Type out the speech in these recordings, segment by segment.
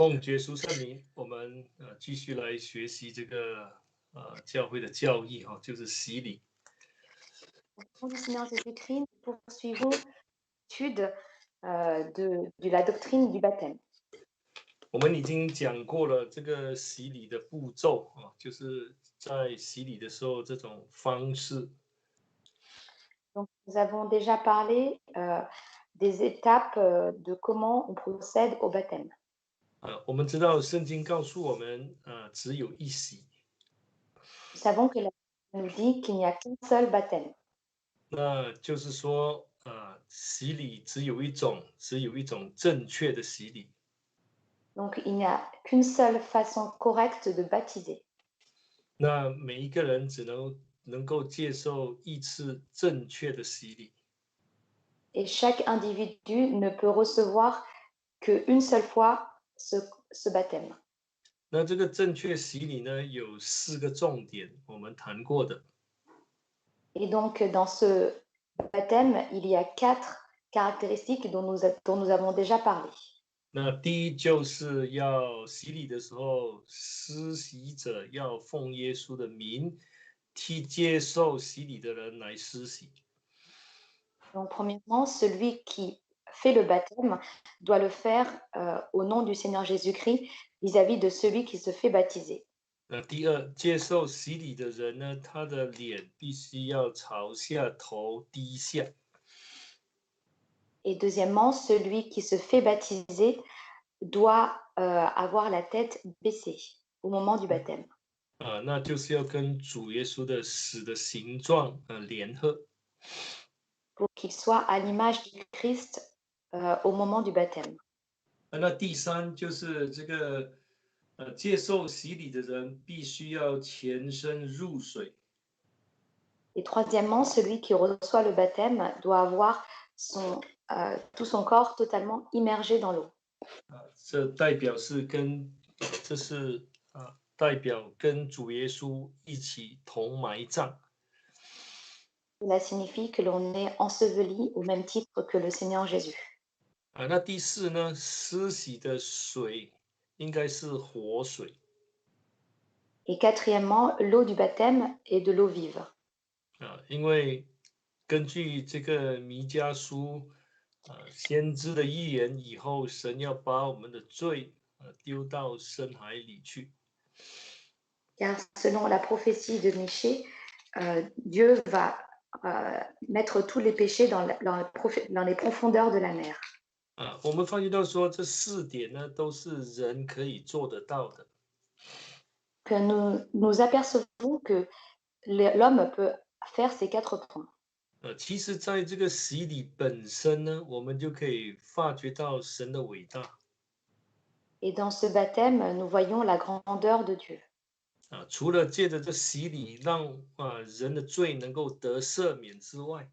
奉耶稣圣名，我们继续来学习这个教会的教义哈，就是洗礼。Au nom du Seigneur Jésus-Christ, nous poursuivons l'étude de la doctrine du baptême. 我们已经讲过了这个洗礼的步骤啊，就是在洗礼的时候这种方式。Donc, nous avons déjà parlé des étapes de comment on procède au baptême. 我们知道圣经告诉我们只有一洗。Nous savons que la Bible nous dit qu'il n'y a qu'un seul baptême. 那就是说洗礼只有一种正确的洗礼。Donc, il n'y a qu'une seule façon correcte de baptiser. 那每一个人只能够接受一次正确的洗礼。Et chaque individu ne peut recevoir qu'une seule fois ce baptême. 那这个正确洗礼呢，有4个重点，我们谈过的。Et donc, dans ce baptême, il y a 4 caractéristiques dont nous avons déjà parlé. 那第一就是要洗礼的时候，施洗者要奉耶稣的名，替接受洗礼的人来施洗。Donc, premièrement, celui qui fait le baptême doit le faire au nom du Seigneur Jésus-Christ vis-à-vis de celui qui se fait baptiser. 第二，接受洗礼的人呢，他的脸必须要朝下，头低下。Et deuxièmement, celui qui se fait baptiser doit avoir la tête baissée au moment du baptême. 那就是要跟主耶稣的死的形状联合。Pour qu'il soit à l'image du Christ au moment du baptême. 那第三就是这个接受洗礼的人必须要全身入水。Et troisièmement, celui qui reçoit le baptême doit avoir tout son corps totalement immergé dans l'eau. 这代表跟主耶稣一起同埋葬。Cela signifie que l'on est enseveli au même titre que le Seigneur Jésus. 那第四呢，施洗的水应该是活水。Et quatrièmement, l'eau du baptême est de l'eau vive. 因为根据这个弥迦书先知的预言，以后神要把我们的罪丢到深海里去。Car selon la prophétie de Michée, Dieu va mettre tous les péchés dans les profondeurs de la mer. 我们发觉到说这4点呢，都是人可以做得到的。Que nous apercevons que l'homme peut faire ces 4 points. 其实在这个洗礼本身呢，我们就可以发觉到神的伟大。Et dans ce baptême, nous voyons la grandeur de Dieu. 除了借着这洗礼让人的罪能够得赦免之外，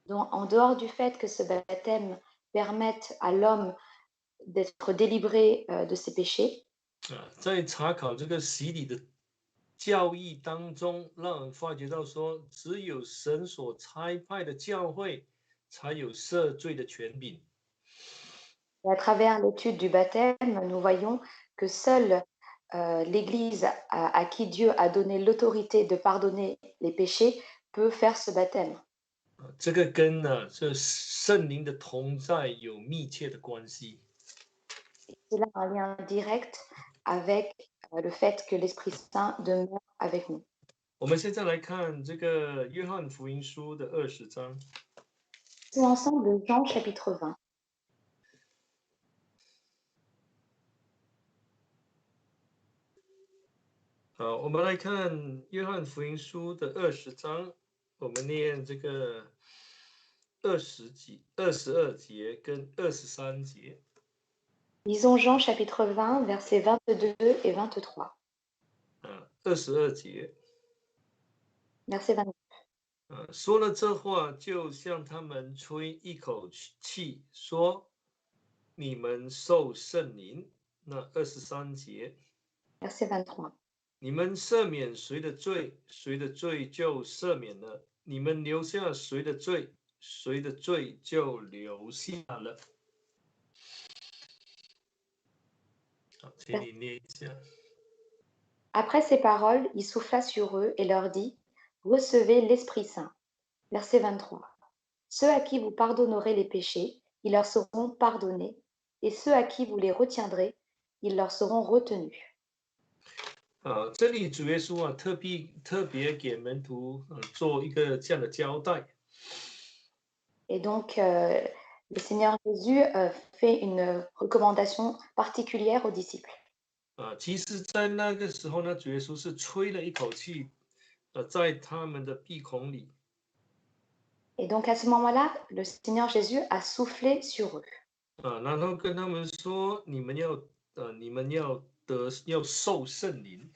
Donc, en dehors du fait que ce baptême permette à l'homme d'être délivré de ses péchés, 在查考这个洗礼的教义当中，让人发觉到说，只有神所差派的教会才有赦罪的权柄。 et à travers l'étude du baptême, nous voyons que seule l'Église à qui Dieu a donné l'autorité de pardonner les péchés peut faire ce baptême. 这个跟这圣灵的同在有密切的关系。 C'est là un lien direct avec le fait que l'Esprit Saint demeure avec nous. 我们现在来看这个约翰福音书的20章。C'est ensemble Jean chapitre 20. 好，我们来看约翰福音书的20章，我们念这个22节跟23节。 Lisons Jean chapitre 20, versets 22 et 23. 22节。 Verset 22. 说了这话，就向他们吹一口气，说：“你们受圣灵。”那23节。 Verset 23. 你们赦免谁的罪，谁的罪就赦免了；你们留下谁的罪，谁的罪就留下了。好，请你念一下。 Après ces paroles, il souffla sur eux et leur dit, recevez l'Esprit Saint. Verset 23. Ceux à qui vous pardonnerez les péchés, ils leur seront pardonnés, et ceux à qui vous les retiendrez, ils leur seront retenus. 这里主耶稣特别给门徒做一个这样的交代。 Et donc, le Seigneur Jésus fait une recommandation particulière aux disciples. 其实，在那个时候呢，主耶稣是吹了一口气，在他们的鼻孔里。 Et donc, à ce moment-là, le Seigneur Jésus a soufflé sur eux 然后跟他们说，你们要受圣灵。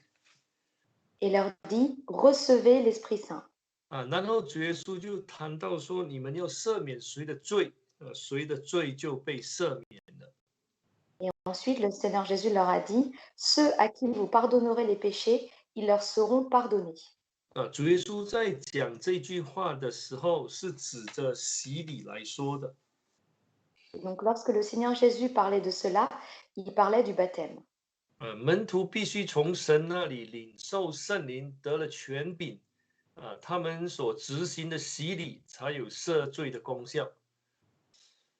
et leur dit, recevez l'Esprit Saint. 然后主耶稣就谈到说，你们要赦免谁的罪，谁的罪就被赦免了。 Et ensuite, le Seigneur Jésus leur a dit, ceux à qui vous pardonnerez les péchés, ils leur seront pardonnés. 主耶稣在讲这句话的时候，是指着洗礼来说的。 Et donc, lorsque le Seigneur Jésus parlait de cela, il parlait du baptême. 门徒必须从神那里领受圣灵，得了权柄，他们所执行的洗礼才有赦罪的功效。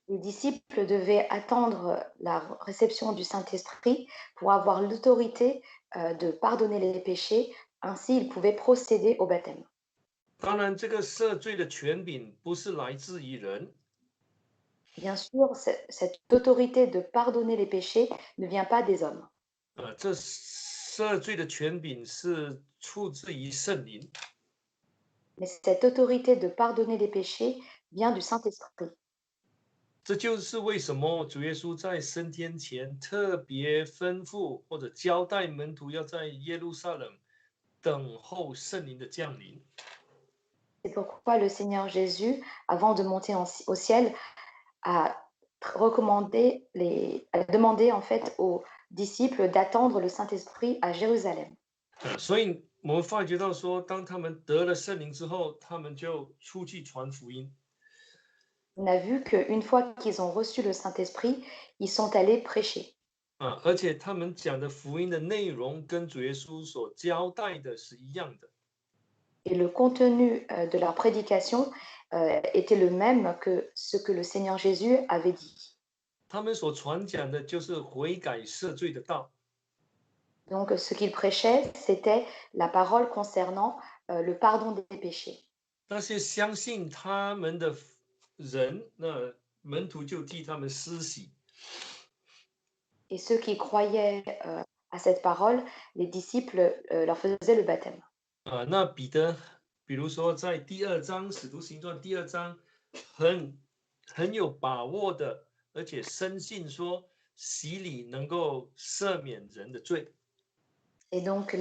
Les disciples devaient attendre la réception du Saint-Esprit pour avoir l'autorité de pardonner les péchés, ainsi ils pouvaient procéder au baptême. 当然，这个赦罪的权柄不是来自于人， Bien sûr, cette autorité de pardonner les péchés ne vient pas des hommes, 这赦罪的权柄是出自于圣灵。 mais cette autorité de pardonner les péchés vient du Saint-Esprit. 这就是为什么主耶稣在升天前特别吩咐或者交代门徒要在耶路撒冷等候圣灵的降临。 C'est pourquoi le Seigneur Jésus, avant de monter au ciel, a a demandé en fait aux disciples d'attendre le Saint-Esprit à Jérusalem. 所以我们发觉到说，当他们得了圣灵之后，他们就出去传福音。 On a vu qu'une fois qu'ils ont reçu le Saint-Esprit, ils sont allés prêcher. 而且他们讲的福音的内容跟主耶稣所交代的是一样的。 Et le contenu de leur prédication était le même que ce que le Seigneur Jésus avait dit. 他们所传讲的就是悔改赦罪的道。 Donc, ce qu'ils prêchaient, c'était la parole concernant le pardon des péchés. 那些相信他们的人，那门徒就替他们施洗。 Et ceux qui croyaient à cette parole, les disciples leur faisaient le baptême. 那彼得，比如说在第2章《使徒行传》第2章，很有把握的，而且深信说洗礼能够赦免人的罪。 Et donc,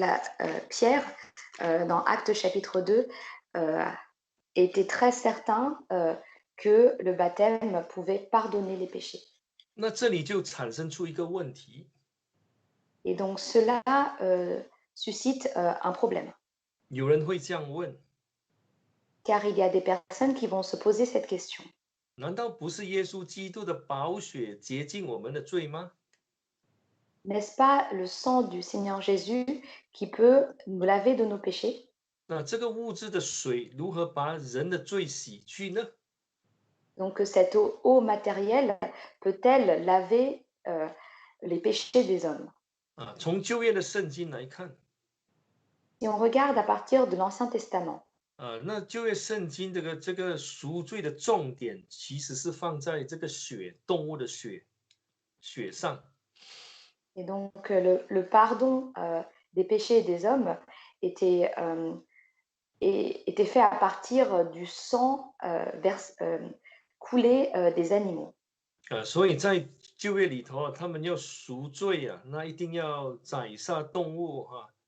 Pierre, dans Actes chapitre 2, était très certain que le baptême pouvait pardonner les péchés. 那这里就产生出一个问题， Et donc, cela suscite un problème, 有人会这样问： car il y a des personnes qui vont se poser cette question. 难道不是耶稣基督的宝血洁净我们的罪吗？ N'est-ce pas le sang du Seigneur Jésus qui peut nous laver de nos péchés? 那这个物质的水如何把人的罪洗去呢？ Donc, cette eau matérielle peut-elle laver les péchés des hommes? 从旧约的圣经来看， Si on regarde à partir de l'Ancien Testament, 那旧约圣经这个赎罪的重点其实是放在这个血，动物的血上。 et donc le pardon des péchés des hommes était, était fait à partir du sang coulé des animaux. 所以在旧约里头他们要赎罪那一定要宰杀动物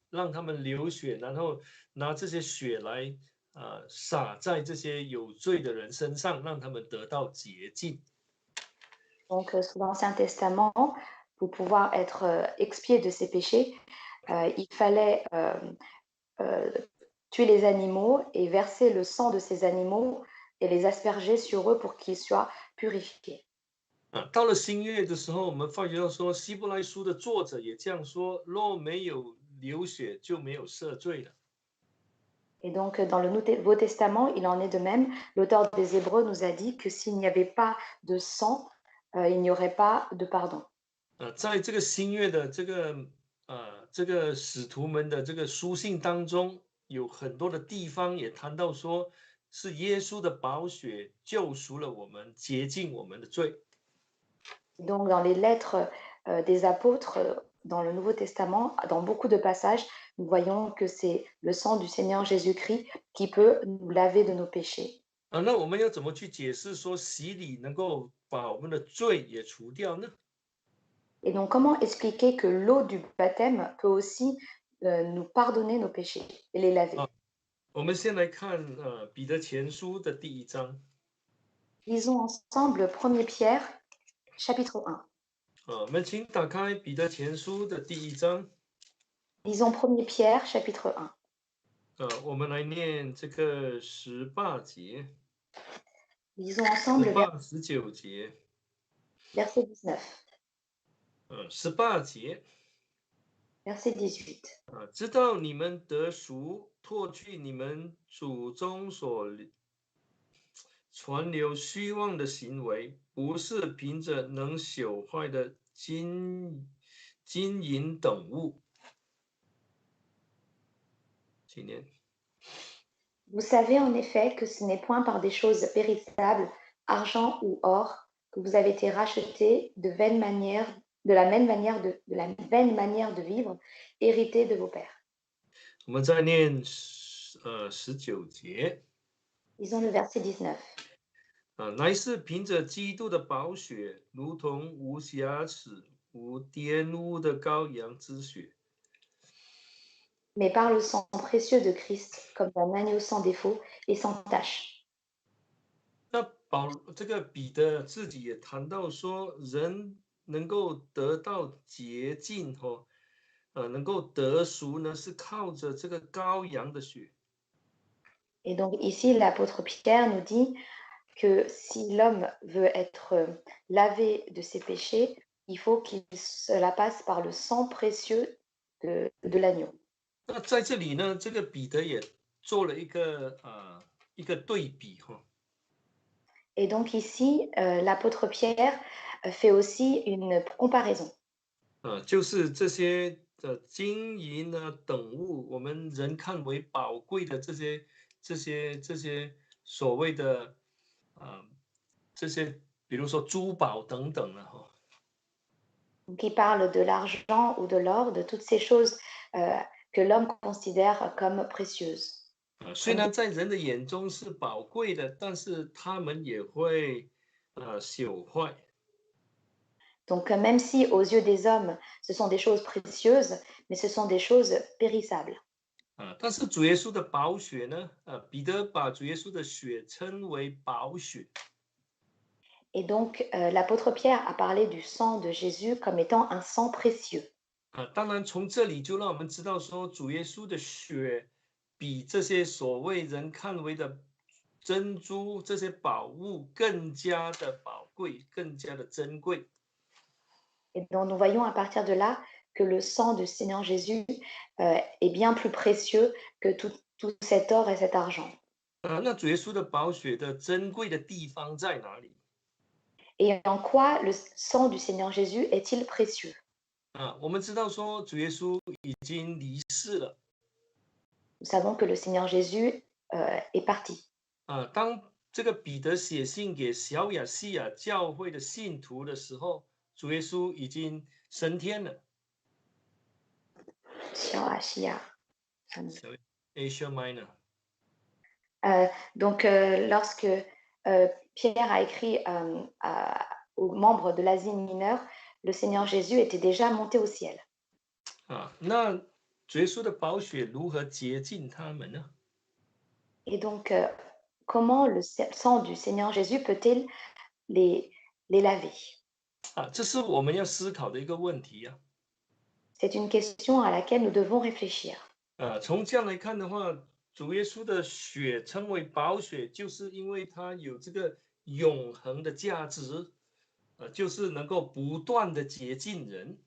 让他们流血，然后拿这些血来洒在这些有罪的人身上，让他们得到洁净。 Donc, sous l'Ancien Testament, pour pouvoir être expié de ses péchés, il fallait tuer les animaux et verser le sang de ces animaux et les asperger sur eux pour qu'ils soient purifiés. 到了新约的时候，我们发觉到说，希伯来书的作者也这样说：若没有流血，就没有赦罪了。Et donc, dans le Nouveau Testament, il en est de même. L'auteur des Hébreux nous a dit que s'il n'y avait pas de sang, il n'y aurait pas de pardon. 在这个新约的这个使徒们的这个书信当中，有很多的地方也谈到说，是耶稣的宝血救赎了我们，洁净我们的罪。Donc, dans les lettres des apôtres, dans le Nouveau Testament, dans beaucoup de passages, nous voyons que c'est le sang du Seigneur Jésus-Christ qui peut nous laver de nos péchés. 那我们要怎么去解释说洗礼能够把我们的罪也除掉呢？ Et donc, comment expliquer que l'eau du baptême peut aussi nous pardonner nos péchés et les laver? 我们先来看彼得前书的第1章。Lisons ensemble 1 Pierre, chapitre 1. 我们请打开彼得前书的第1章。Lisons 1 Pierre, chapitre 1. 我们来念这个18节。Lisons ensemble 19节。verset 19. 18节。Verset 18. 知道你们得赎，脱去你们祖宗所传流虚妄的行为，不是凭着能朽坏的金银等物。请念。Vous savez en effet que ce n'est point par des choses périssables, argent ou or, que vous avez été rachetés de la vaine manière de vivre, héritée de vos pères. 我们再念19节。Lisons le verset 19. 乃是凭着基督的宝血，如同无瑕疵、无玷污的羔羊之血。Mais par le sang précieux de Christ, comme d'un agneau sans défaut et sans tache. 那这个彼得自己也谈到说，人能够得到洁净能够得赎呢，是靠着这个羔羊的血。Et donc ici, l'apôtre Pierre nous dit que si l'homme veut être lavé de ses péchés, il faut qu'il cela passe par le sang précieux de l'agneau. 那在这里呢，这个彼得也做了一个对比Et donc ici, l'apôtre Pierre fait aussi une comparaison. 就是这些金银等物，我们人看为宝贵的这些所谓的这些，比如说珠宝等等Donc il parle de l'argent ou de l'or, de toutes ces choses que l'homme considère comme précieuses. 虽然在人的眼中是宝贵的，但是他们也会朽坏。Donc même si aux yeux des hommes, ce sont des choses précieuses, mais ce sont des choses périssables. 但是主耶稣的宝血呢？彼得把主耶稣的血称为宝血。Et donc l'apôtre Pierre a parlé du sang de Jésus comme étant un sang précieux. 当然从这里就让我们知道说，主耶稣的血比这些所谓人看为的珍珠这些宝物更加的宝贵，更加的珍贵。Et donc nous voyons à partir de là que le sang du Seigneur Jésus est bien plus précieux que tout cet or et cet argent. 那主耶稣的宝血的珍贵的地方在哪里？ Et en quoi le sang du Seigneur Jésus est-il précieux? 我们知道说主耶稣已经离世了。Nous savons que le Seigneur Jésus est parti. 当这个彼得写信给小亚细亚教会的信徒的时候，主耶稣已经升天了。Asia Minor. Donc, lorsque Pierre a écrit aux membres de l'Asie mineure, le Seigneur Jésus était déjà monté au ciel. 那主耶稣的宝血如何洁净他们呢？ Et donc, comment le sang du Seigneur Jésus peut-il les laver? 这是我们要思考的一个问题啊。C'est une question à laquelle nous devons réfléchir. 从这样来看的话，主耶稣的血称为宝血，就是因为它有这个永恒的价值，就是能够不断的洁净人。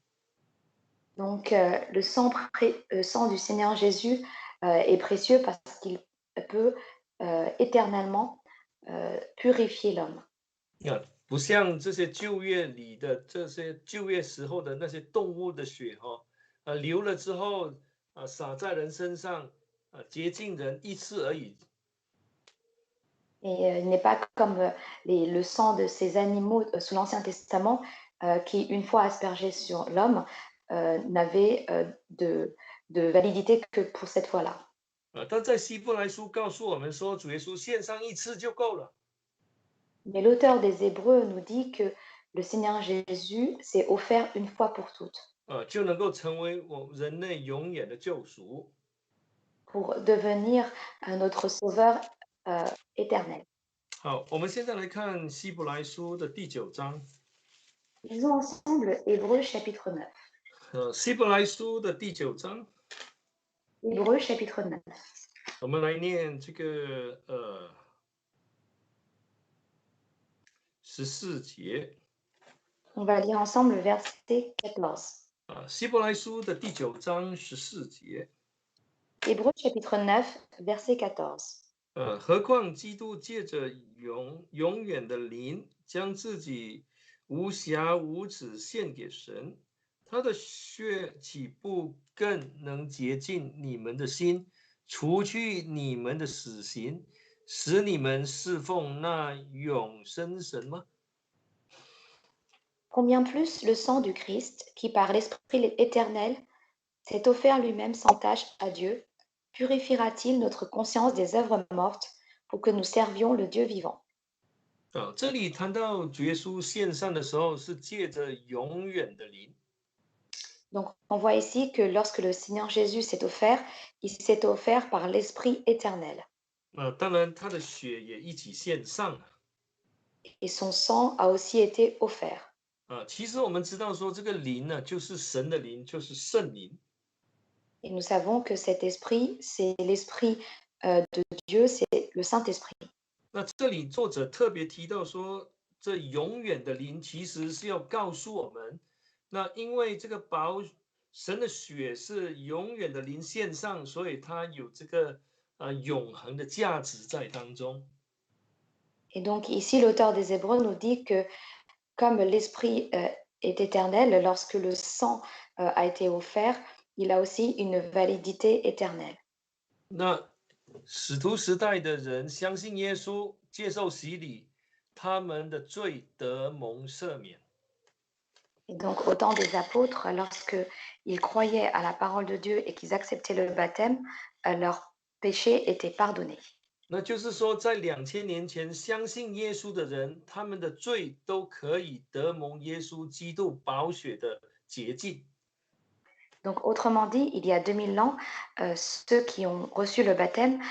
Donc, le sang du Seigneur Jésus est précieux parce qu'il peut éternellement purifier l'homme. 不像这些旧约里的这些旧约时候的那些动物的血流了之后洒在人身上洁净人一次而已。Et il n'est pas comme le sang de ces animaux sous l'Ancien Testament qui, une fois aspergé sur l'homme, n'avait de validité que pour cette fois-là. 但在希伯来书告诉我们说，主耶稣献上一次就够了。Mais l'auteur des Hébreux nous dit que le Seigneur Jésus s'est offert une fois pour toutes 就能够成为我人类永远的救赎。 pour devenir notre sauveur éternel. 好，我们现在来看希伯来书的第9章。Lisons ensemble Hébreux chapitre 9. 希伯来书的第9章， Hébreux chapitre 9. 我们来念这个14节。 On va lire ensemble le verset 14. 希伯来书的第9章14节。 Hébreux chapitre 9, verset 14. 何况基督借着永远的灵，将自己无瑕无疵献给神，他的血岂不更能洁净你们的心，除去你们的死刑，使你们侍奉那永生神吗？ Combien plus le sang du Christ, qui par l'Esprit éternel s'est offert lui-même sans tache à Dieu, purifiera-t-il notre conscience des œuvres mortes pour que nous servions le Dieu vivant? 这里谈到主耶稣献上的时候，是借着永远的灵。 Donc, on voit ici que lorsque le Seigneur Jésus s'est offert, il s'est offert par l'Esprit éternel. 当然他的血也一起献上了。 Et son sang a aussi été offert. 其实我们知道说，这个灵呢，就是神的灵，就是圣灵。 Et nous savons que cet esprit, c'est l'esprit de Dieu, c'est le Saint-Esprit. 那这里作者特别提到说，这永远的灵其实是要告诉我们，那因为这个神的血是永远的灵献上，所以它有这个永恒的价值在当中。 Et donc ici, l'auteur des Hébreux nous dit que comme l'esprit est éternel, lorsque le sang a été offert, il a aussi une validité éternelle. 那使徒时代的人相信耶稣，接受洗礼，他们的罪得蒙赦免。 Et donc, au temps des apôtres, lorsqu'ils croyaient à la parole de Dieu et qu'ils acceptaient le baptême, leurs péchés étaient pardonnés. 那就是说，在2000年前相信耶稣的人，他们的罪都可以得蒙耶稣基督宝血的洁净。 Donc, autrement dit, il y a 2000 ans, ceux qui ont reçu le baptême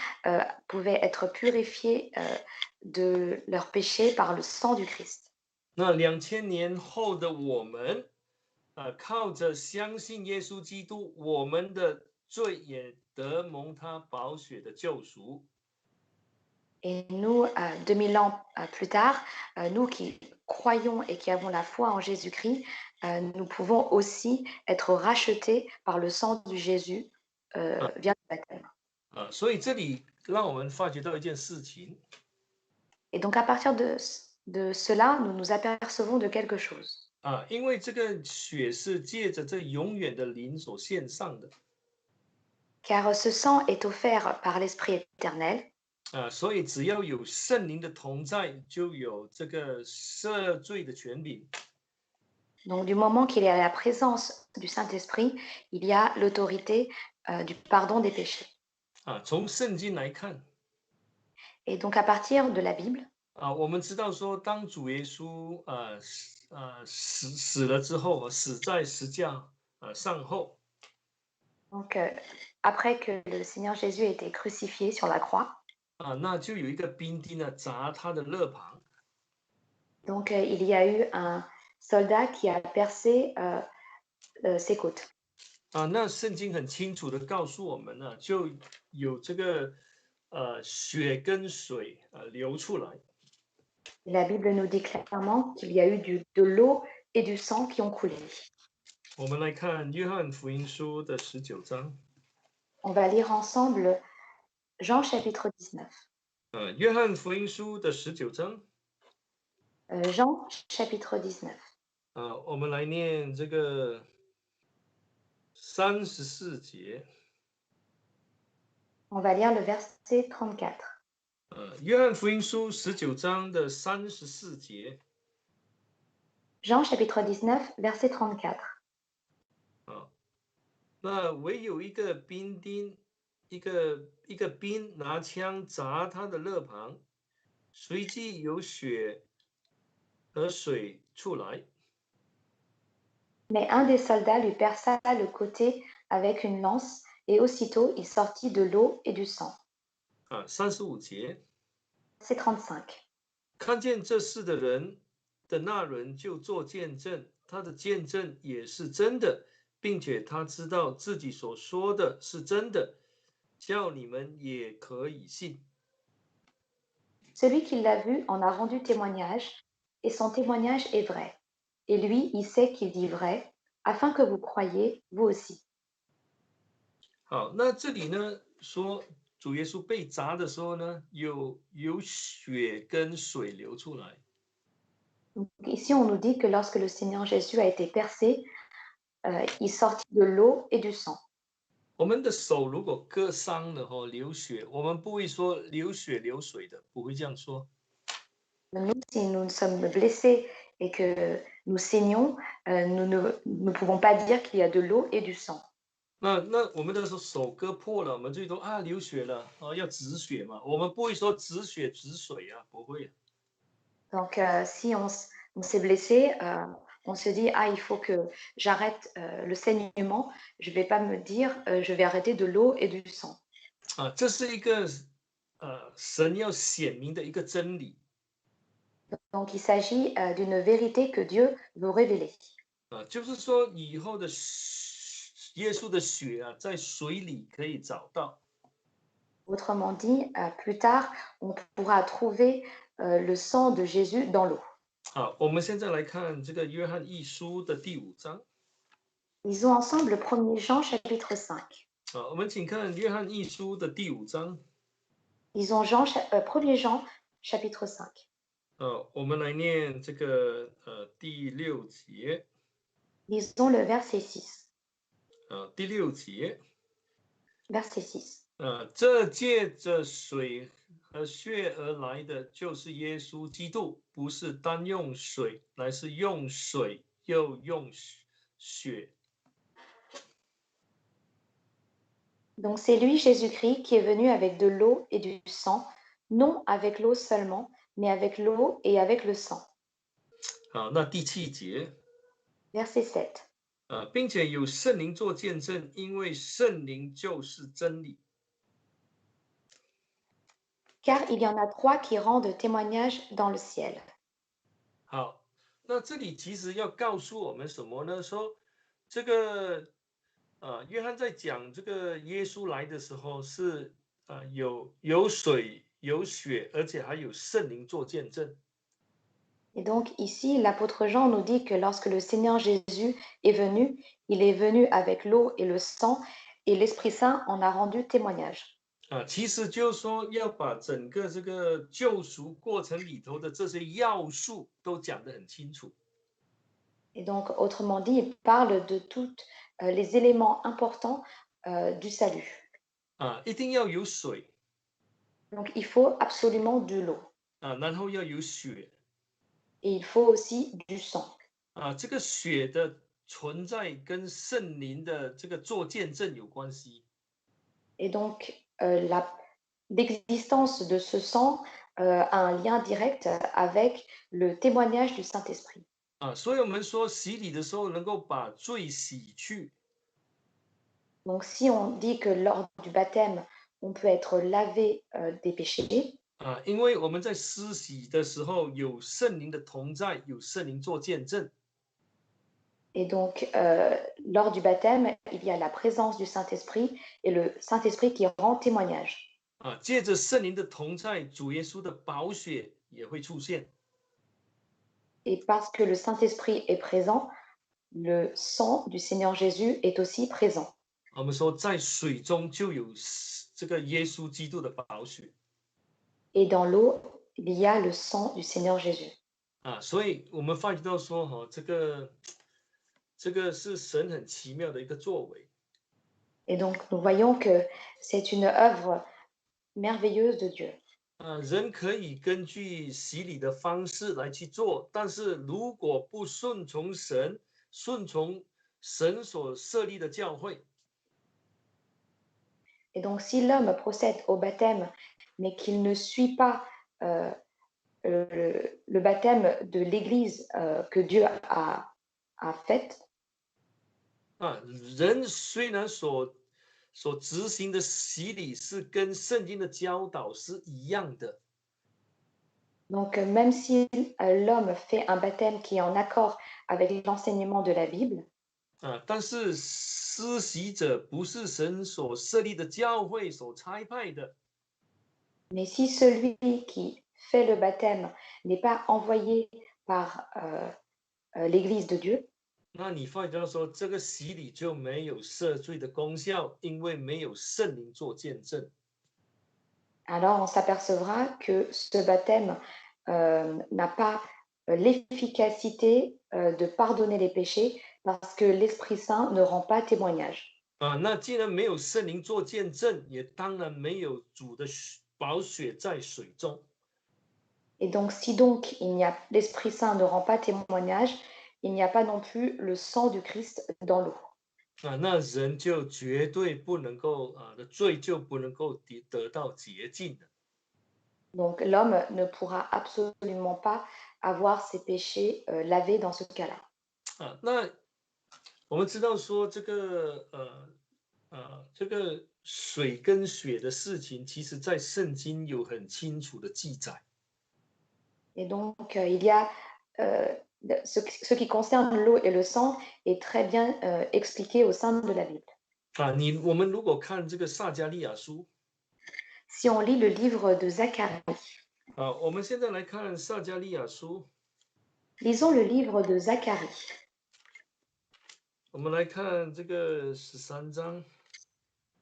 pouvaient être purifiés de leurs péchés par le sang du Christ. 那2000年后的我们，靠着相信耶稣基督，我们的罪也得蒙他宝血的救赎。 Et nous, 2000 ans plus tard, nous qui croyons et qui avons la foi en Jésus-Christ, nous pouvons aussi être rachetés par le sang de Jésus via le baptême. 所以这里让我们发觉到一件事情， Et donc à partir de cela, nous nous apercevons de quelque chose. 因为这个血是借着这永远的灵所献上的， Car ce sang est offert par l'Esprit éternel. 所以只要有圣灵的同在，就有这个赦罪的权柄。 Donc du moment qu'il y a la présence du Saint-Esprit, il y a l'autorité du pardon des péchés. 从圣经来看， Et donc à partir de la Bible, 我们知道说，当主耶稣死了之后，死在十架上后， donc après que le Seigneur Jésus ait été crucifié sur la croix, 那就有一个兵丁呢砸他的肋旁， donc il y a eu un soldat qui a percé ses côtes. 那圣经很清楚的告诉我们呢，就有这个血跟水流出来。Et la Bible nous dit clairement qu'il y a eu de l'eau et du sang qui ont coulé. 我们来看约翰福音书的19章。On va lire ensemble Jean chapitre 19. 约翰福音书的19章。Jean chapitre 19. 我们来念这个34节。On va lire le verset 34. 约翰福音书19章的34节。Jean chapitre 19, verset 34. 那唯有一个兵丁，一个兵拿枪砸他的肋旁，随即有血和水出来。Mais un des soldats lui perça le côté avec une lance, et aussitôt il sortit de l'eau et du sang. 35节。C'est 35. 看见这事的人的那人就做见证，他的见证也是真的，并且他知道自己所说的是真的，叫你们也可以信。Celui qui l'a vu en a rendu témoignage, et son témoignage est vrai. Et lui, il sait qu'il dit vrai, afin que vous croyiez, vous aussi. 好，那这里呢说主耶稣被砸的时候呢，有血跟水流出来。Donc, ici, on nous dit que lorsque le Seigneur Jésus a été percé, il sortit de l'eau et du sang. 我们的手如果割伤了流血，我们不会说流血流水的，不会这样说。Nous, si nous sommes blessés et que nous saignons, nous ne pouvons pas dire qu'il y a de l'eau et du sang. 那我们的手割破了，我们最多流血了，要止血嘛，我们不会说止血止水啊，不会。Donc, si on s'est blessé, on se dit, il faut que j'arrête le saignement. Je ne vais pas me dire, je vais arrêter de l'eau et du sang. 这是一个神要显明的一个真理。Donc, il s'agit d'une vérité que Dieu veut révéler. 就是说以后的耶稣的血在水里可以找到。Autrement dit, plus tard, on pourra trouver le sang de Jésus dans l'eau. 好，我们现在来看这个约翰一书的第5章。Lisons ensemble le 1er Jean chapitre 5. 我们请看约翰一书的第5章。Lisons 1er Jean chapitre 5. 我们来念这个第6节。Lisons le verset 6. 第6节。Verset 6. 这借着水和血而来的，就是耶稣基督，不是单用水，乃是用水又用血。Donc c'est lui, Jésus-Christ, qui est venu avec de l'eau et du sang, non avec l'eau seulement, mais avec l'eau et avec le sang. 好，那第7节。Verset 7. 并且有圣灵做见证，因为圣灵就是真理。Car il y en a 3 qui rendent témoignage dans le ciel. 好，那这里其实要告诉我们什么呢？说这个约翰在讲这个耶稣来的时候是有水有血，而且还有圣灵做见证。Et donc ici, l'apôtre Jean nous dit que lorsque le Seigneur Jésus est venu, il est venu avec l'eau et le sang, et l'Esprit Saint en a rendu témoignage. 其实就是说要把整个这个救赎过程里头的这些要素都讲得很清楚。Et donc, autrement dit, il parle de tous les éléments importants du salut. 一定要有水。Donc, il faut absolument de l'eau. 然后要有血。Et il faut aussi du sang. 这个血的存在跟圣灵的这个做见证有关系。Et donc, l'existence de ce sang a un lien direct avec le témoignage du Saint-Esprit. 所以我们说洗礼的时候能够把罪洗去。Donc, si on dit que lors du baptême, on peut être lavé des péchés, 因为我们在施洗的时候有圣灵的同在，有圣灵做见证。et donc, lors du baptême, il y a la présence du Saint-Esprit et le Saint-Esprit qui rend témoignage. 借着圣灵的同在，主耶稣的宝血也会出现。Et parce que le Saint-Esprit est présent, le sang du Seigneur Jésus est aussi présent. 我们说，在水中就有这个耶稣基督的宝血 Et dans l'eau, il y a le sang du Seigneur Jésus. 啊，所以我们发觉到说，这个是神很奇妙的一个作为 Et donc, nous voyons que c'est une œuvre merveilleuse de Dieu. 啊，人可以根据洗礼的方式来去做，但是如果不顺从神，顺从神所设立的教会 Et donc, si l'homme procède au baptême, mais qu'il ne suit pas euh, le baptême de l'Église que Dieu a faite, 啊，人虽然所执行的洗礼是跟圣经的教导是一样的。 donc même si l'homme fait un baptême qui est en accord avec l'enseignement de la Bible, 啊，但是施洗者不是神所设立的教会所差派的 mais si celui qui fait le baptême n'est pas envoyé par l'Église de Dieu, 那你发觉到说，这个洗礼就没有赦罪的功效，因为没有圣灵做见证。 alors on s'apercevra que ce baptême n'a pas l'efficacité de pardonner les péchés parce que l'Esprit Saint ne rend pas témoignage. 啊，那既然没有圣灵做见证，也当然没有主的宝血在水中。 Et donc, si donc l'Esprit Saint ne rend pas témoignage, il n'y a pas non plus le sang du Christ dans l'eau. 啊，那人就绝对不能够的罪就不能够得到洁净的。 Donc, l'homme ne pourra absolument pas avoir ses péchés lavés dans ce cas-là. 啊，那我们知道说这个水跟血的事情，其实在圣经有很清楚的记载。 Et donc, il y a ce qui concerne l'eau et le sang est très bien expliqué au sein de la Bible. 啊，我们如果看这个撒迦利亚书 Si on lit le livre de Zacharie, 啊，我们现在来看撒迦利亚书， lisons le livre de Zacharie. 我们来看这个13章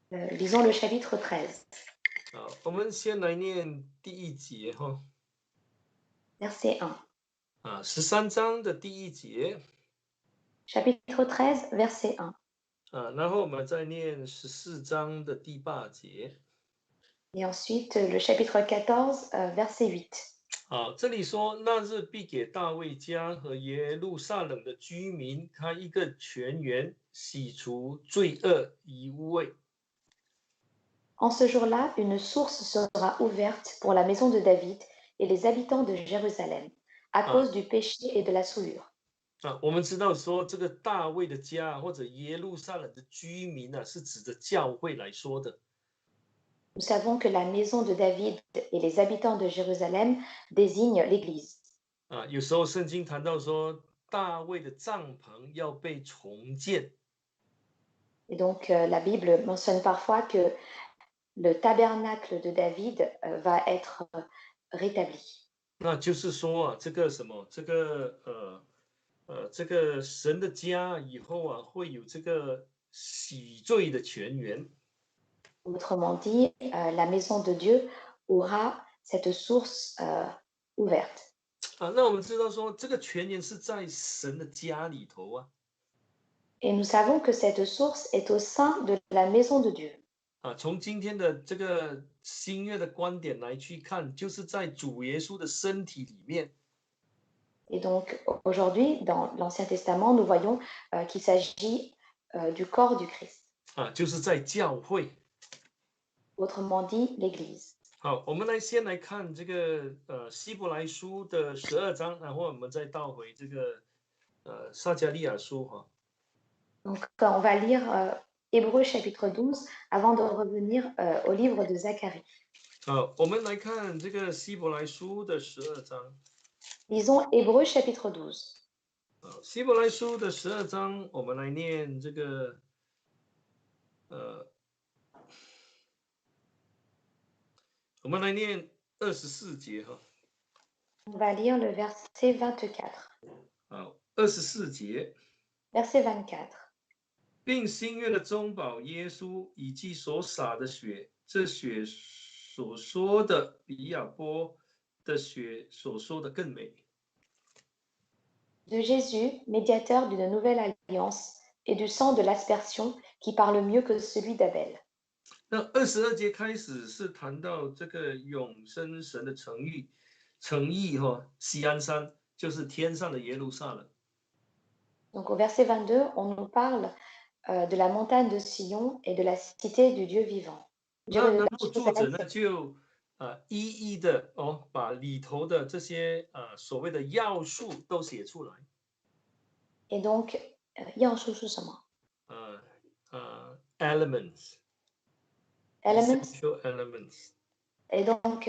Lisons le chapitre 13, 啊，我们先来念第一节哈 verset 1. 啊，13章的第一节 Chapitre 13, verset 1. 啊，然后我们再念14章的第8节。 Et ensuite, le chapitre 14, verset 8. 好，这里说那日必给大卫家和耶路撒冷的居民开一个泉源，洗除罪恶与污秽。 En ce jour-là, une source sera ouverte pour la maison de David et les habitants de Jérusalem, à cause du péché et de la souillure. 啊，我们知道说这个大卫的家或者耶路撒冷的居民呢、是指着教会来说的。 Nous savons que la maison de David et les habitants de Jérusalem désignent l'Église. 啊，有时候圣经谈到说大卫的帐篷要被重建， Et donc, la Bible mentionne parfois que le tabernacle de David va être rétabli. 那就是说啊，这个什么，这个神的家以后啊，会有这个洗罪的泉源。 Autrement dit, la maison de Dieu aura cette source ouverte. 啊，那我们知道说这个泉源是在神的家里头啊。 Et nous savons que cette source est au sein de la maison de Dieu. 啊，从今天的这个新约的观点来去看，就是在主耶稣的身体里面。 Et donc aujourd'hui, dans l'Ancien Testament, nous voyons qu'il s'agit du corps du Christ. 啊，就是在教会。 Autrement dit, l'Église. 好，我们先来看这个希伯来书的12章，然后我们再倒回这个撒迦利亚书哈。 Donc on va lire Hébreux chapitre 12 avant de revenir au livre de Zacharie. 好，我们来看这个希伯来书的12章。 Lisons Hébreux chapitre 12. 希伯来书的12章，我们来念这个我们来念24节哈。On va lire le verset 24. 好，24节，Verset 24. 并新约的中保耶稣以及所洒的血，这血所说的比亚波的血所说的更美。De Jésus, médiateur d'une nouvelle alliance, et du sang de l'aspersion qui parle mieux que celui d'Abel. 那22节开始是谈到这个永生神的诚意西安山就是天上的耶路撒冷。 Donc au verset 22, on nous parle de la montagne de Sion et de la cité du Dieu vivant. 然后作者 Jérusalem, 呢就一一的把里头的这些所谓的要素都写出来。 et donc, 要素是什么？ elements Elements. essential elements。 Et donc,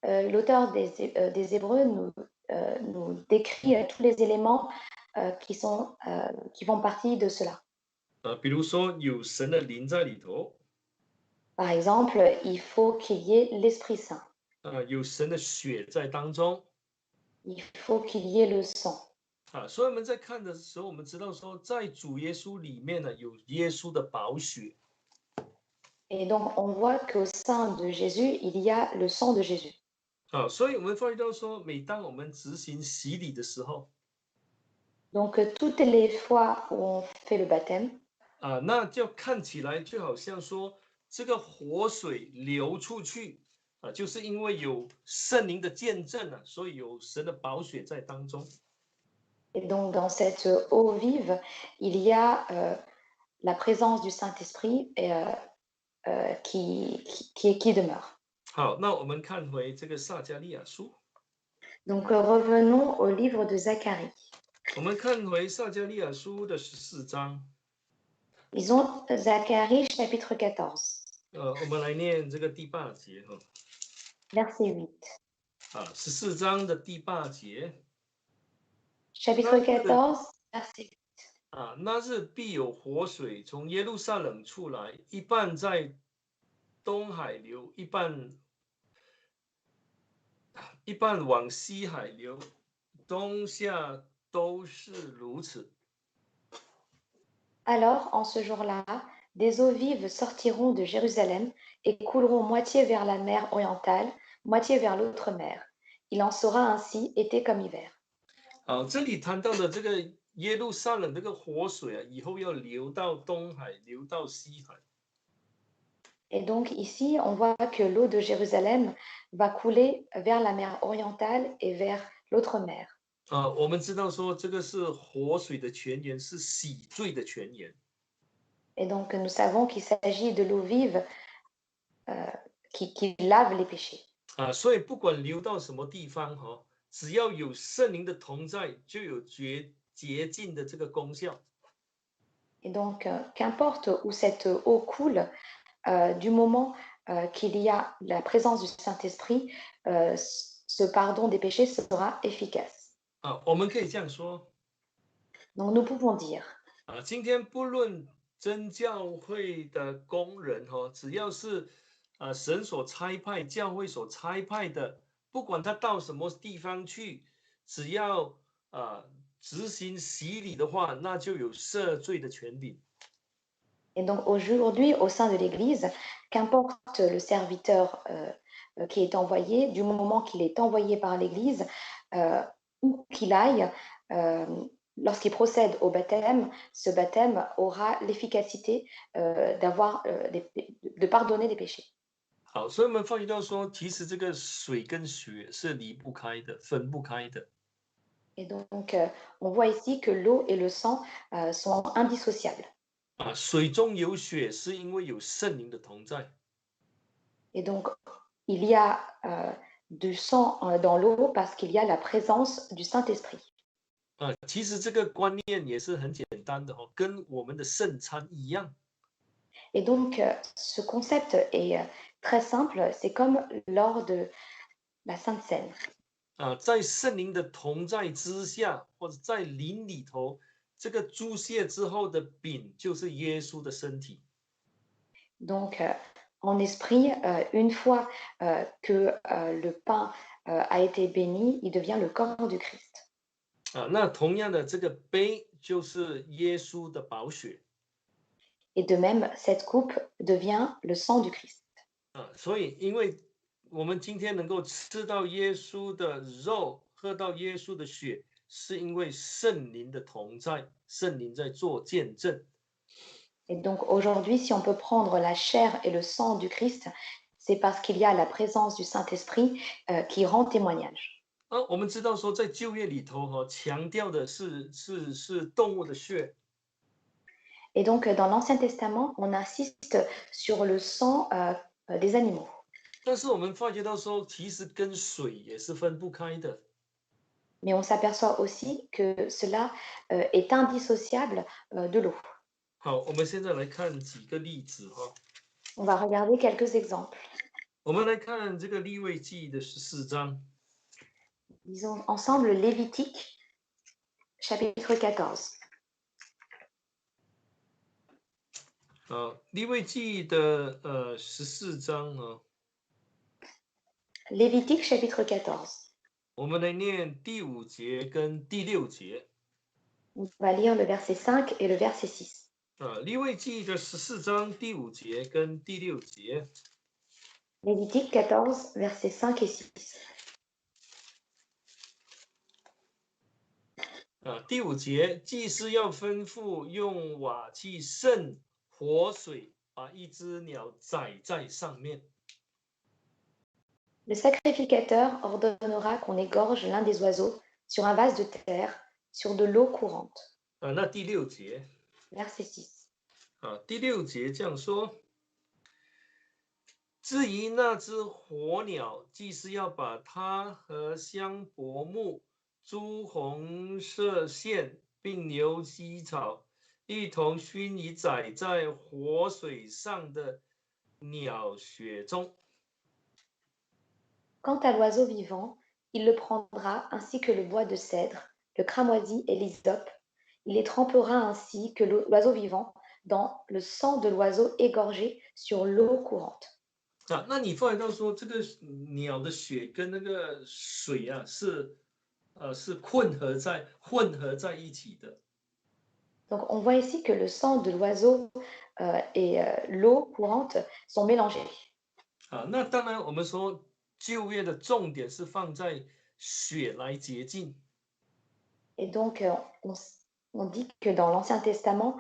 l'auteur des Hébreux nous décrit tous les éléments qui font partie de cela. 比如说有神的灵在里头， Par exemple, il faut qu'il y ait l'Esprit Saint. 有神的血在当中。 Il faut qu'il y ait le sang. 所以我们在看的时候，我们知道说，在主耶稣里面呢，有耶稣的宝血。 Et donc, on voit qu'au sein de Jésus, il y a le sang de Jésus. 所以我们发觉到说，每当我们执行洗礼的时候， Donc, toutes les fois où on fait le baptême, 那就看起来就好像说，这个活水流出去，就是因为有圣灵的见证了，所以有神的宝血在当中。 et donc dans cette eau vive, il y a la présence du Saint-Esprit qui demeure. 好，那我们看回这个撒迦利亚书， Donc, revenons au livre de Zacharie. 我们看回撒迦利亚书的14章， Lisons Zacharie chapitre 14, 我们来念这个第8节verset 8. 14章的第8节。 Chapitre 14, verset 8. 那日必有活水从耶路撒冷出来，一半在东海流，一半往西海流，冬夏都是如此。 Alors, en ce jour-là, des eaux vives sortiront de Jérusalem et couleront moitié vers la mer orientale, moitié vers l'autre mer. Il en sera ainsi été comme hiver. 这里谈到的这个耶路撒冷这个活水以后要流到东海，流到西海。 Et donc ici, on voit que l'eau de Jérusalem va couler vers la mer orientale et vers l'autre mer. 我们知道说这个是活水的泉源，是洗罪的泉源。 Et donc nous savons qu'il s'agit de l'eau vive qui lave les péchés. 所以不管流到什么地方只要有圣灵的同在，就有洁净的这个功效。 Et donc, qu'importe où cette eau coule, du moment qu'il y a la présence du Saint-Esprit, ce pardon des péchés sera efficace. 我们可以这样说， Donc, nous pouvons dire, 今天不论真教会的工人只要是神所差派、教会所差派的，不管他到什么地方去，只要执行洗礼的话，那就有赦罪的权柄。 et donc aujourd'hui, au sein de l'Église, qu'importe le serviteur qui est envoyé, du moment qu'il est envoyé par l'Église, où qu'il aille, lorsqu'il procède au baptême, ce baptême aura l'efficacité de pardonner les péchés. 好，所以我们发觉到说，其实这个水跟血是离不开的，分不开的。 Et donc, on voit ici que l'eau et le sang sont indissociables. 水中有血是因为有圣灵的同在。 Et donc, il y a du sang dans l'eau parce qu'il y a la présence du Saint-Esprit. 其实这个观念也是很简单的跟我们的圣餐一样。 Et donc, ce concept est très simple, c'est comme lors de la Sainte Seine. 在圣灵的同在之下，或者在灵里头，这个注谢之后的饼就是耶稣的身体。 Donc, en esprit, une fois que le pain a été béni, il devient le corps du Christ. 那同样的，这个杯就是耶稣的宝血 Et de même, cette coupe devient le sang du Christ. 所以因为我们今天能够吃到耶稣的肉，喝到耶稣的血，是因为圣灵的同在，圣灵在做见证。 Et donc aujourd'hui, si on peut prendre la chair et le sang du Christ, c'est parce qu'il y a la présence du Saint-Esprit qui rend témoignage. 我们知道说，在旧约里头强调的是动物的血， Et donc dans l'Ancien Testament, on insiste sur le sang des animaux. 但是我们发觉到说，其实跟水也是分不开的。 Mais on s'aperçoit aussi que cela est indissociable de l'eau. 好，我们现在来看几个例子哈。 On va regarder quelques exemples. 我们来看这个利未记的14章。 Lisons ensemble Lévitique, chapitre 14. 利未记的14章啊， Lévitique, chapitre 14. 我们来念第5节跟第6节。 On va lire le verset 5 et le verset 6. 利未记的14章第5节跟第6节。 Lévitique 14, versets 5 et 6. 第5节，祭司要吩咐用瓦器盛活水，把一只鸟宰在上面。 Le sacrificateur ordonnera qu'on égorge l'un des oiseaux sur un vase de terre, sur de l'eau courante. 那第6节， Verset 6. 第6节这样说：至于那只活鸟，祭司要把它和香柏木、朱红色线并牛膝草一同熏以宰在活水上的鸟血中。 Quant à l'oiseau vivant, il le prendra ainsi que le bois de cèdre, le cramoisi et l'hysope. Il les trempera ainsi que l'oiseau vivant dans le sang de l'oiseau égorgé sur l'eau courante. 那你发现到说，这个鸟的血跟那个水是混合在一起的。 Donc on voit ici que le sang de l'oiseau et l'eau courante sont mélangés. 那当然我们说旧约的重点是放在血来洁净。 Et donc on dit que dans l'Ancien Testament,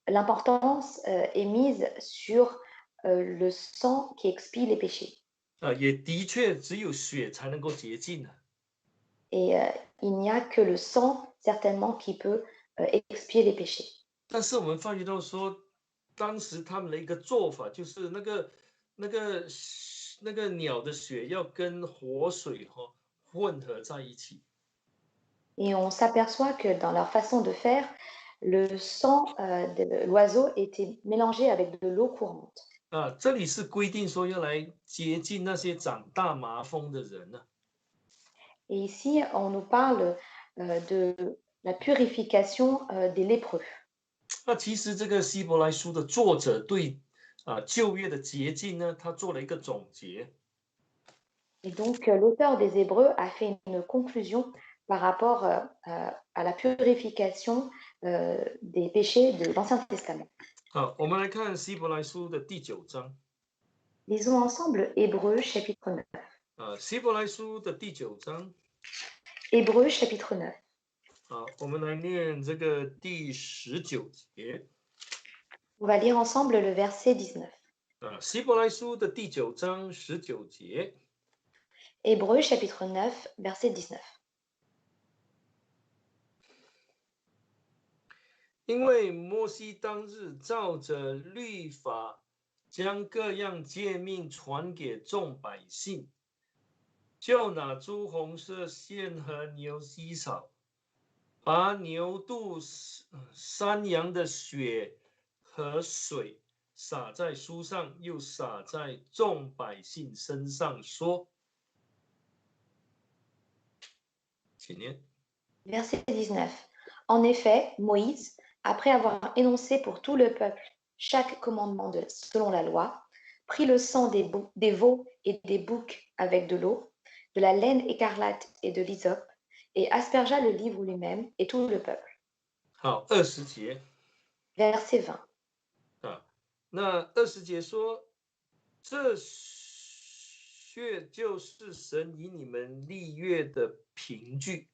l'importance est mise sur le sang qui expie les péchés. 也的确只有血才能够洁净。 Et il n'y a que le sang certainement qui peut expier les péchés. 但是我们发觉到说，当时他们的一个做法就是那个鸟的血要跟活水混合在一起。 Et on s'aperçoit que dans leur façon de faire, le sang de l'oiseau était mélangé avec de l'eau courante. 这里是规定说要来洁净那些长大麻风的人呢。 Et ici, on nous parle de la purification des lépreux. 那其实这个希伯来书的作者对旧约的洁净呢，他做了一个总结。 Et donc, l'auteur des Hébreux a fait une conclusion par rapport à la purification des péchés de l'Ancien Testament. 我们来看希伯来书的第9章。 Lisons ensemble Hébreux chapitre 9. 希伯来书的第9章。 Hébreux chapitre 9. 我们来念这个第19节。 On va lire ensemble le verset 19. 希伯来书的第9章19节。 Hébreux chapitre 9, verset 19. 因为摩西当日照着律法，将各样诫命传给众百姓，就拿朱红色线和牛膝草，把牛肚、山羊的血和水洒在书上，又洒在众百姓身上，说：请念。 Verset 19. En effet, Moïse, après avoir énoncé pour tout le peuple chaque commandement selon la loi, prit le sang des veaux et des boucs avec de l'eau, de la laine écarlate et de l'hysope, et aspergea le livre lui-même et tout le peuple. 好，20节 Verset 20. 啊，那20节说，这血就是神以你们立约的凭据。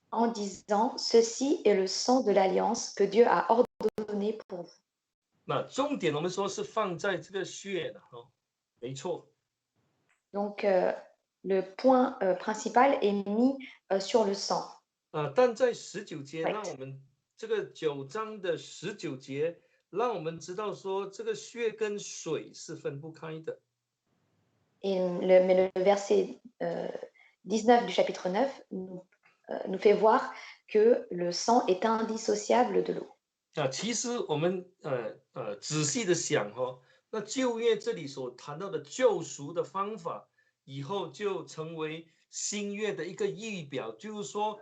En disant, ceci est le sang de l'alliance que Dieu a ordonné pour vous. 那重点我们说是放在这个血的哦，没错。 Donc, le point principal est mis sur le sang. 但在19节， Right. 让我们这个9章的19节，让我们知道说这个血跟水是分不开的。 Mais le verset 19 du chapitre 9 nous fait voir que le sang est indissociable de l'eau. 其实我们仔细的想哦，那旧约这里所谈到的救赎的方法，以后就成为新约的一个预表，就是说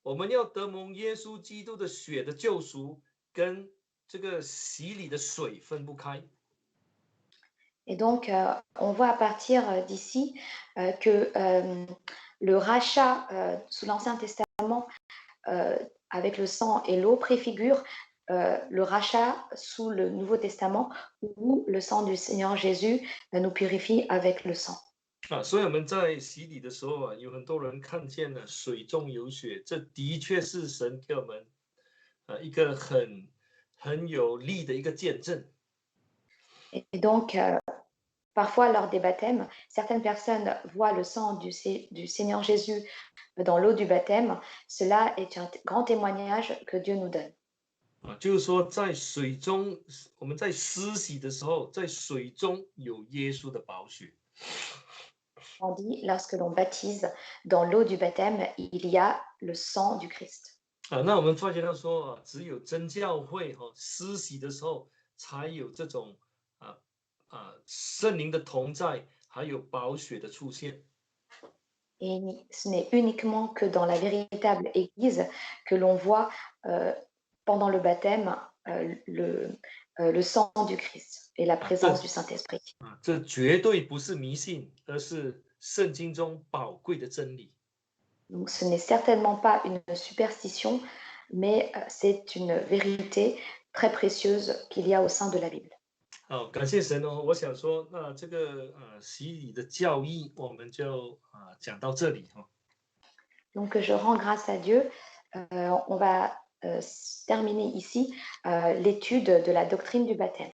我们要得蒙耶稣基督的血的救赎，跟这个洗礼的水分不开。 Et donc, on voit à partir d'ici que le rachat sous l'Ancien Testament avec le sang et l'eau préfigure le rachat sous le Nouveau Testament où le sang du Seigneur Jésus nous purifie avec le sang. 所以我们在洗礼的时候啊，有很多人看见了水中有血，这的确是神给我们一个很有力的一个见证。 Et donc, parfois, lors des baptêmes, certaines personnes voient le sang du Seigneur Jésus dans l'eau du baptême. Cela est un grand témoignage que Dieu nous donne. 就是说在水中，我们在施洗的时候，在水中有耶稣的宝血。 On dit, lorsque l'on baptise, dans l'eau du baptême, il y a le sang du Christ. 那我们发觉到说只有真教会施洗的时候，才有这种圣灵的同在，还有宝血的出现。 Et ce n'est uniquement que dans la véritable Église que l'on voit pendant le baptême le sang du Christ et la présence du Saint-Esprit. 这绝对不是迷信，而是圣经中宝贵的真理。 Donc, ce n'est certainement pas une superstition, mais c'est une vérité très précieuse qu'il y a au sein de la Bible. 好，感谢神哦！我想说，那这个洗礼的教义，我们就讲到这里哈。 Donc, je rends grâce à Dieu. On va terminer ici l'étude de la doctrine du baptême.